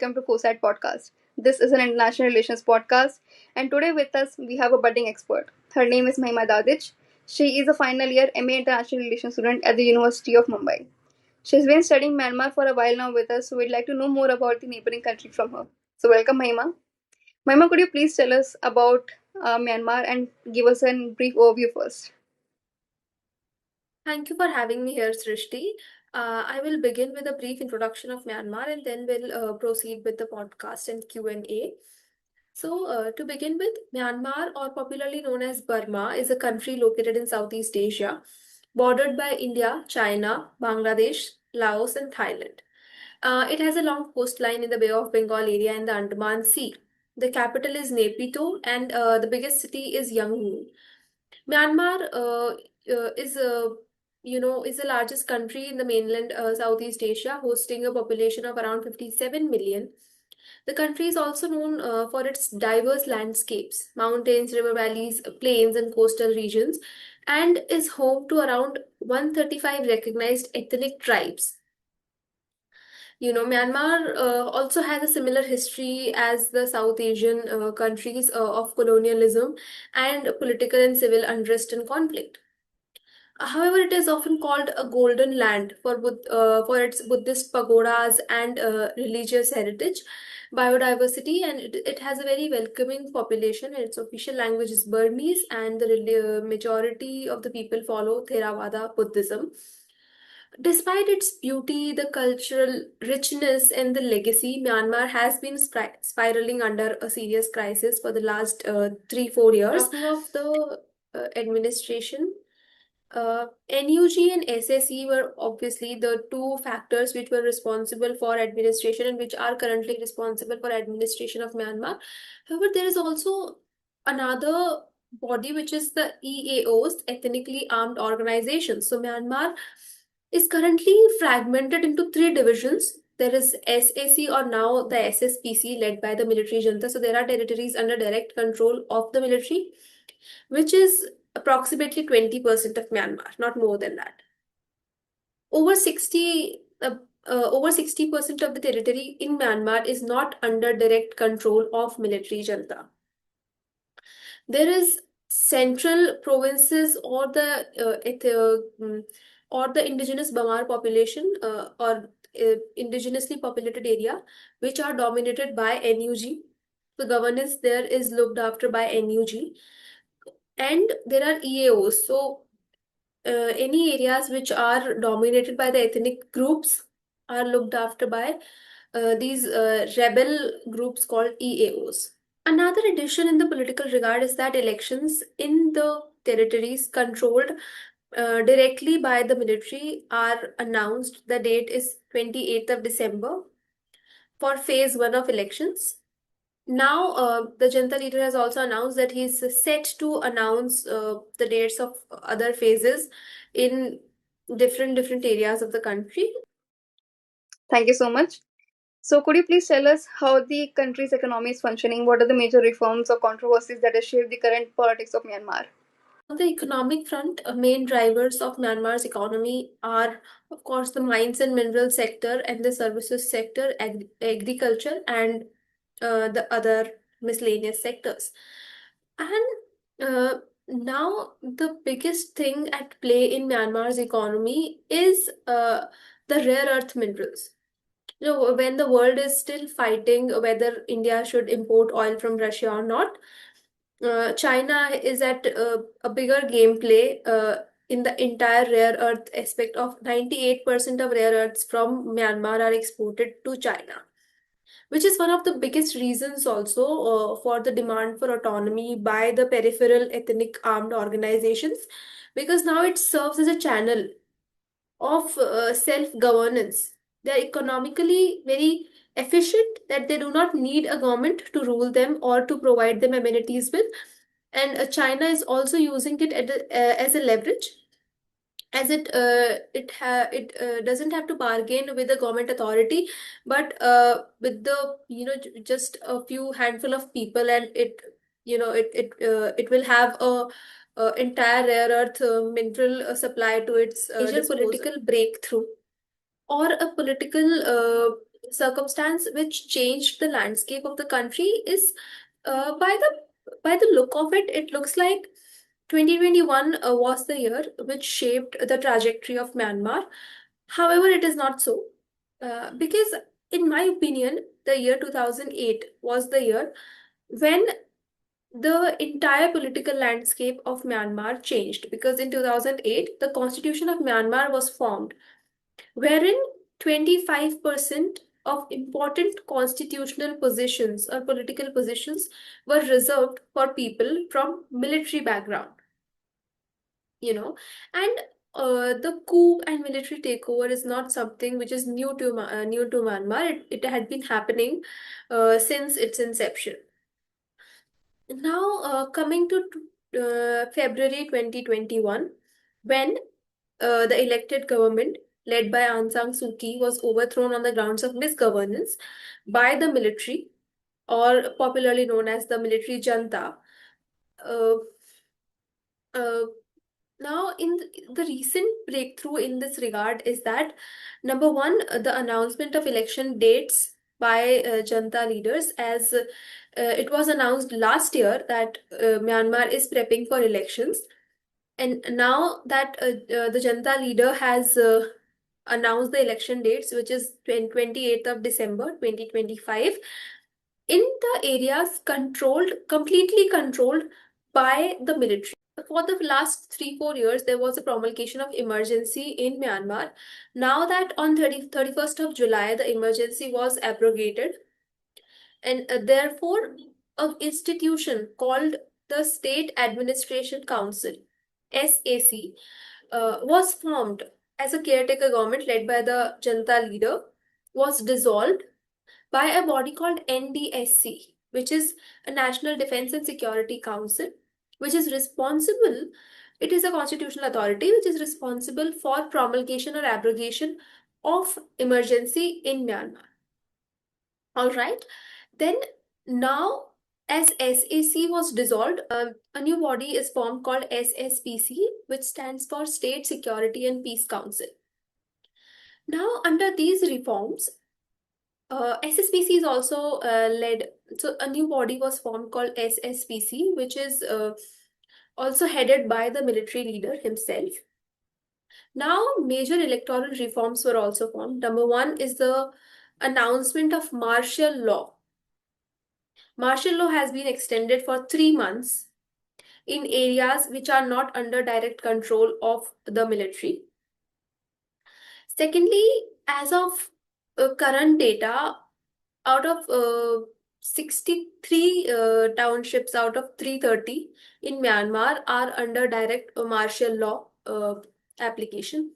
welcome to Foresight Podcast. This is an international relations podcast, and today with us we have a budding expert. Her name is Mahima Dadhich. She is a final year MA International Relations student at the University of Mumbai. She's been studying Myanmar for a while now with us, so we'd like to know more about the neighboring country from her. So, welcome, Mahima. Mahima, could you please tell us about Myanmar and give us a brief overview first? Thank you for having me here, Srishti. I will begin with a brief introduction of Myanmar and then we'll proceed with the podcast and Q&A. To begin with, Myanmar, or popularly known as Burma, is a country located in Southeast Asia, bordered by India, China, Bangladesh, Laos, and Thailand. It has a long coastline in the Bay of Bengal area and the Andaman Sea. The capital is Naypyidaw, and the biggest city is Yangon. Myanmar is the largest country in the mainland Southeast Asia, hosting a population of around 57 million. The country is also known for its diverse landscapes, mountains, river valleys, plains, and coastal regions, and is home to around 135 recognized ethnic tribes. Myanmar also has a similar history as the South Asian countries of colonialism and political and civil unrest and conflict. However, it is often called a golden land for its Buddhist pagodas and religious heritage, biodiversity, and it has a very welcoming population. And its official language is Burmese, and the majority of the people follow Theravada Buddhism. Despite its beauty, the cultural richness, and the legacy, Myanmar has been spiraling under a serious crisis for the last 3-4 years. Talking of the administration, NUG and SSE were obviously the two factors which were responsible for administration and which are currently responsible for administration of Myanmar. However, there is also another body which is the EAOs, Ethnically Armed Organizations. So Myanmar is currently fragmented into three divisions. There is SAC, or now the SSPC, led by the military junta. So there are territories under direct control of the military, which is approximately 20% of Myanmar, not more than that. Over 60% of the territory in Myanmar is not under direct control of military junta. There is central provinces or the indigenous Bamar population or indigenously populated area, which are dominated by NUG. The governance there is looked after by NUG, and there are EAOs. So any areas which are dominated by the ethnic groups are looked after by these rebel groups called EAOs. Another addition in the political regard is that elections in the territories controlled directly by the military are announced. The date is 28th of December for phase 1 of elections. Now, the Junta leader has also announced that he's set to announce the dates of other phases in different areas of the country. Thank you so much. So, could you please tell us how the country's economy is functioning? What are the major reforms or controversies that have shaped the current politics of Myanmar? On the economic front, main drivers of Myanmar's economy are, of course, the mines and mineral sector and the services sector, agriculture, and the other miscellaneous sectors. And now the biggest thing at play in Myanmar's economy is the rare earth minerals. When the world is still fighting whether India should import oil from Russia or not, China is at a bigger gameplay in the entire rare earth aspect. Of 98% of rare earths from Myanmar are exported to China, which is one of the biggest reasons also for the demand for autonomy by the peripheral ethnic armed organizations, because now it serves as a channel of self-governance. They are economically very efficient, that they do not need a government to rule them or to provide them amenities with. And China is also using it as a leverage, as it doesn't have to bargain with the government authority, but with the just a few handful of people, and it will have a entire rare earth mineral supply to its major Disposal. political breakthrough or a political circumstance which changed the landscape of the country is, by the look of it, it looks like 2021 was the year which shaped the trajectory of Myanmar. However, it is not so, because in my opinion, the year 2008 was the year when the entire political landscape of Myanmar changed, because in 2008 the constitution of Myanmar was formed, wherein 25% of important constitutional positions or political positions were reserved for people from military background, you know. And the coup and military takeover is not something which is new to Myanmar. It had been happening since its inception. Now, coming to February 2021, when the elected government led by Aung San Suu Kyi was overthrown on the grounds of misgovernance by the military, or popularly known as the military junta. Uh, uh, Now, in the recent breakthrough in this regard is that, number one, the announcement of election dates by junta leaders, as it was announced last year that Myanmar is prepping for elections. And now that the junta leader has announced the election dates, which is 28th of December 2025, in the areas controlled, completely controlled by the military. For the last 3 4 years, there was a promulgation of emergency in Myanmar. Now that on 31st of July, the emergency was abrogated, and therefore, an institution called the State Administration Council, SAC, was formed as a caretaker government led by the junta leader, was dissolved by a body called NDSC, which is a National Defense and Security Council, which is responsible. It is a constitutional authority which is responsible for promulgation or abrogation of emergency in Myanmar. All right. Then now, as SAC was dissolved, a new body is formed called SSPC, which stands for State Security and Peace Council. Now, under these reforms, SSPC is also led. So a new body was formed called SSPC, which is also headed by the military leader himself. Now, major electoral reforms were also formed. Number one is the announcement of martial law. Martial law has been extended for 3 months in areas which are not under direct control of the military. Secondly, as of current data, out of 63 townships out of 330 in Myanmar are under direct martial law application.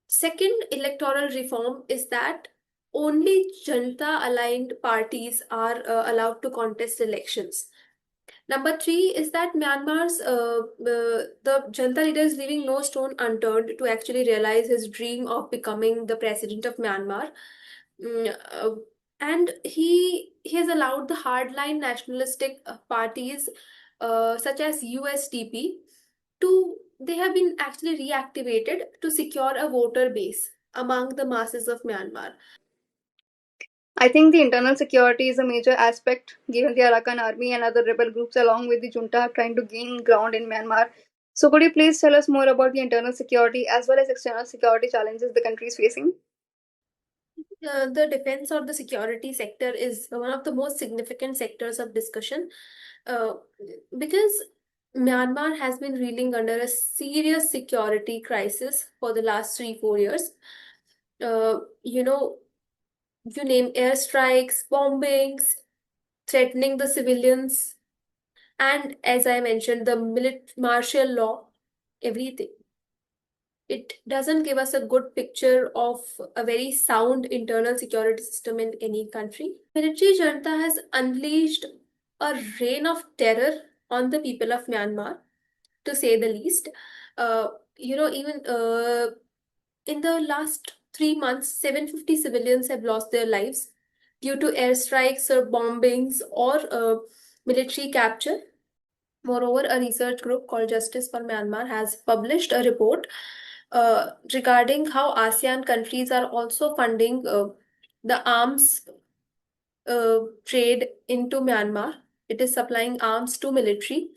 Second electoral reform is that only junta aligned parties are allowed to contest elections. Number three is that Myanmar's the junta leader is leaving no stone unturned to actually realize his dream of becoming the president of Myanmar. Mm, uh, and he has allowed the hardline nationalistic parties such as USDP to they have been actually reactivated to secure a voter base among the masses of Myanmar. I think the internal security is a major aspect, given the Arakan army and other rebel groups, along with the junta, are trying to gain ground in Myanmar. So, could you please tell us more about the internal security as well as external security challenges the country is facing? The defense or the security sector is one of the most significant sectors of discussion, uh, because Myanmar has been reeling under a serious security crisis for the last 3 4 years. You know, you name airstrikes, bombings, threatening the civilians, and as I mentioned, the martial law, everything. It doesn't give us a good picture of a very sound internal security system in any country. Military junta has unleashed a reign of terror on the people of Myanmar, to say the least. Even in the last 3 months, 750 civilians have lost their lives due to airstrikes or bombings or military capture. Moreover, a research group called Justice for Myanmar has published a report regarding how ASEAN countries are also funding the arms trade into Myanmar. It is supplying arms to military,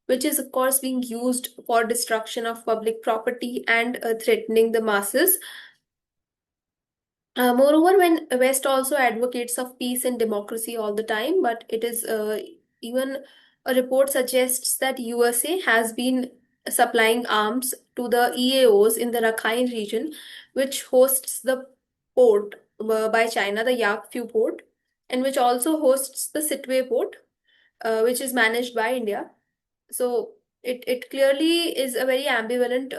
which is of course being used for destruction of public property and threatening the masses. Moreover, when West also advocates of peace and democracy all the time, but it is even a report suggests that USA has been supplying arms to the EAOs in the Rakhine region, which hosts the port by China, the Yakfu port, and which also hosts the Sitwe port, which is managed by India. So it clearly is a very ambivalent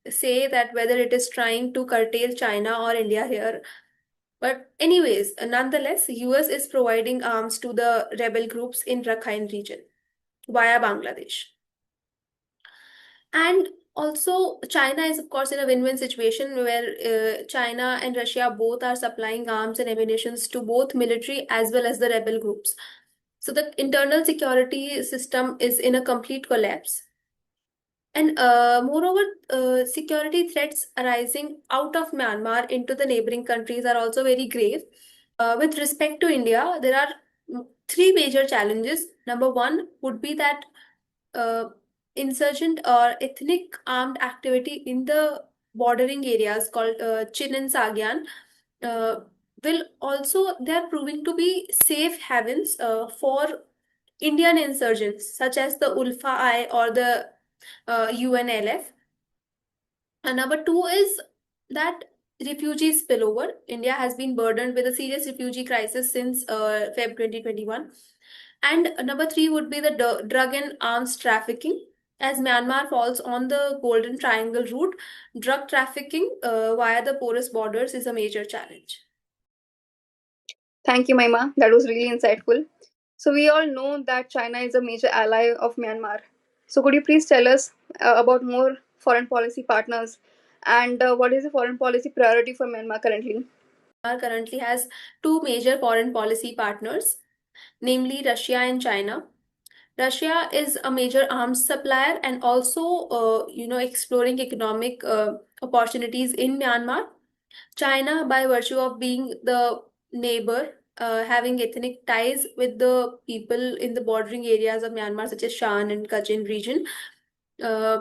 say that whether it is trying to curtail China or India here. But anyways, nonetheless, US is providing arms to the rebel groups in Rakhine region via Bangladesh. And also, China is, of course, in a win-win situation where China and Russia both are supplying arms and ammunitions to both military as well as the rebel groups. So the internal security system is in a complete collapse. And moreover, security threats arising out of Myanmar into the neighboring countries are also very grave. With respect to India, there are three major challenges. Number one would be that uh, insurgent or ethnic armed activity in the bordering areas called Chin and Sagyan uh, will also, they are proving to be safe havens for Indian insurgents such as the Ulfa I or the UNLF. And number two is that refugee spillover. India has been burdened with a serious refugee crisis since Feb 2021. And number three would be the drug and arms trafficking. As Myanmar falls on the Golden Triangle route, drug trafficking via the porous borders is a major challenge. Thank you, Mahima. That was really insightful. So, we all know that China is a major ally of Myanmar. So, could you please tell us about more foreign policy partners and what is the foreign policy priority for Myanmar currently? Myanmar currently has two major foreign policy partners, namely Russia and China. Russia is a major arms supplier and also, exploring economic opportunities in Myanmar. China, by virtue of being the neighbor, having ethnic ties with the people in the bordering areas of Myanmar, such as Shan and Kachin region, uh,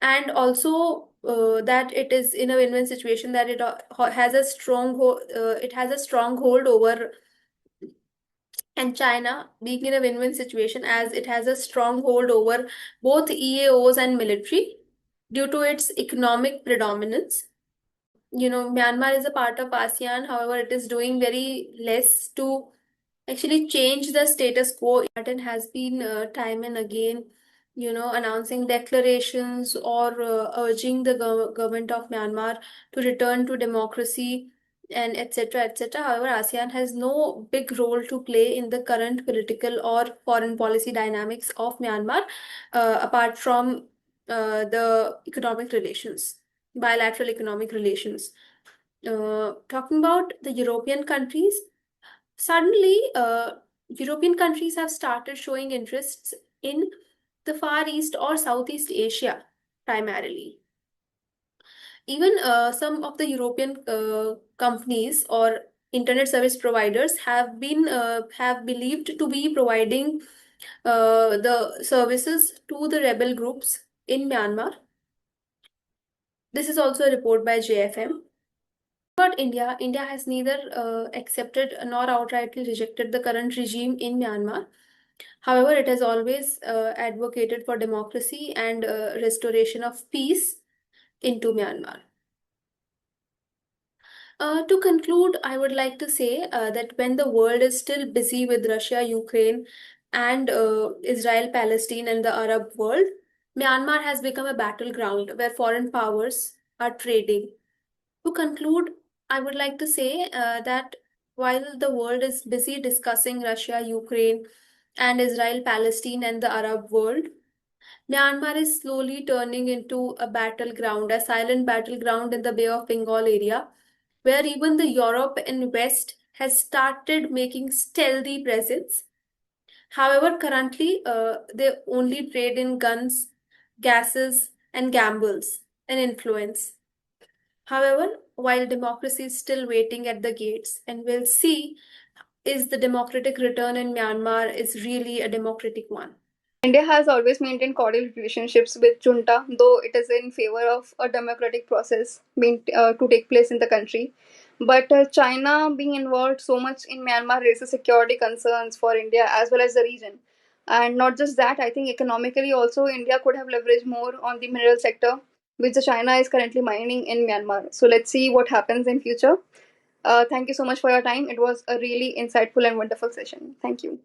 and also that it is in a win-win situation that has a it has a stronghold over, and China being in a win-win situation as it has a stronghold over both EAOs and military due to its economic predominance. Myanmar is a part of ASEAN, however, it is doing very less to actually change the status quo. Martin has been time and again, announcing declarations or urging the government of Myanmar to return to democracy and etc. etc. However, ASEAN has no big role to play in the current political or foreign policy dynamics of Myanmar, apart from the economic relations, bilateral economic relations. Talking about the European countries, suddenly, European countries have started showing interests in the Far East or Southeast Asia primarily. Even some of the European companies or internet service providers have believed to be providing the services to the rebel groups in Myanmar. This is also a report by JFM. About India, India has neither accepted nor outrightly rejected the current regime in Myanmar. However, it has always advocated for democracy and restoration of peace into Myanmar. To conclude, I would like to say that when the world is still busy with Russia, Ukraine, and Israel, Palestine, and the Arab world, Myanmar has become a battleground where foreign powers are trading. To conclude, I would like to say that while the world is busy discussing Russia, Ukraine, and Israel, Palestine, and the Arab world, Myanmar is slowly turning into a battleground, a silent battleground in the Bay of Bengal area, where even the Europe and West has started making stealthy presence. However, currently they only trade in guns, gases, and gambles and influence. However, while democracy is still waiting at the gates, and we'll see is the democratic return in Myanmar is really a democratic one. India has always maintained cordial relationships with Junta, though it is in favor of a democratic process to take place in the country. But China being involved so much in Myanmar raises security concerns for India as well as the region. And not just that, I think economically also India could have leveraged more on the mineral sector, which the China is currently mining in Myanmar. So let's see what happens in future. Thank you so much for your time. It was a really insightful and wonderful session. Thank you.